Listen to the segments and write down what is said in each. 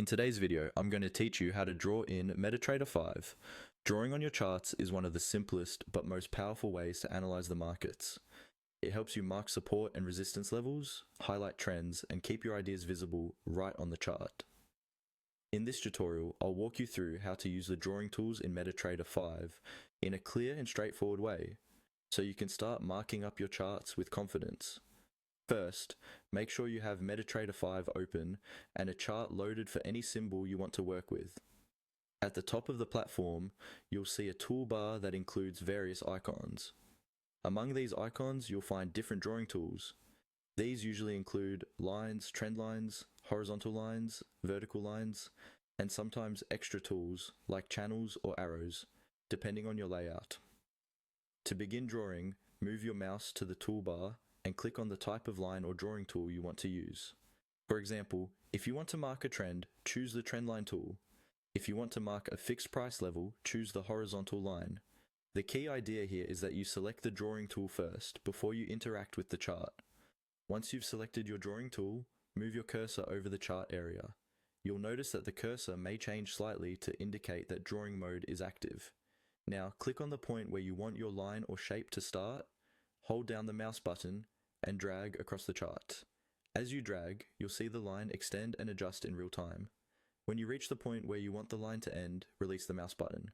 In today's video, I'm going to teach you how to draw in MetaTrader 5. Drawing on your charts is one of the simplest but most powerful ways to analyze the markets. It helps you mark support and resistance levels, highlight trends, and keep your ideas visible right on the chart. In this tutorial, I'll walk you through how to use the drawing tools in MetaTrader 5 in a clear and straightforward way, so you can start marking up your charts with confidence. First, make sure you have MetaTrader 5 open and a chart loaded for any symbol you want to work with. At the top of the platform, you'll see a toolbar that includes various icons. Among these icons, you'll find different drawing tools. These usually include lines, trend lines, horizontal lines, vertical lines, and sometimes extra tools like channels or arrows, depending on your layout. To begin drawing, move your mouse to the toolbar and click on the type of line or drawing tool you want to use. For example, if you want to mark a trend, choose the trendline tool. If you want to mark a fixed price level, choose the horizontal line. The key idea here is that you select the drawing tool first before you interact with the chart. Once you've selected your drawing tool, move your cursor over the chart area. You'll notice that the cursor may change slightly to indicate that drawing mode is active. Now, click on the point where you want your line or shape to start, hold down the mouse button, and drag across the chart. As you drag, you'll see the line extend and adjust in real time. When you reach the point where you want the line to end, release the mouse button.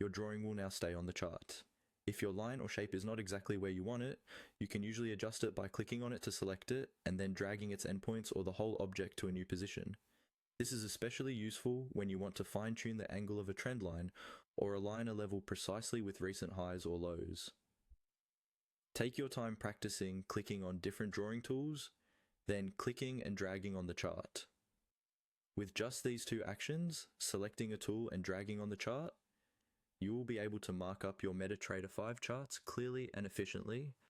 Your drawing will now stay on the chart. If your line or shape is not exactly where you want it, you can usually adjust it by clicking on it to select it and then dragging its endpoints or the whole object to a new position. This is especially useful when you want to fine-tune the angle of a trend line or align a level precisely with recent highs or lows. Take your time practicing clicking on different drawing tools, then clicking and dragging on the chart. With just these two actions, selecting a tool and dragging on the chart, you will be able to mark up your MetaTrader 5 charts clearly and efficiently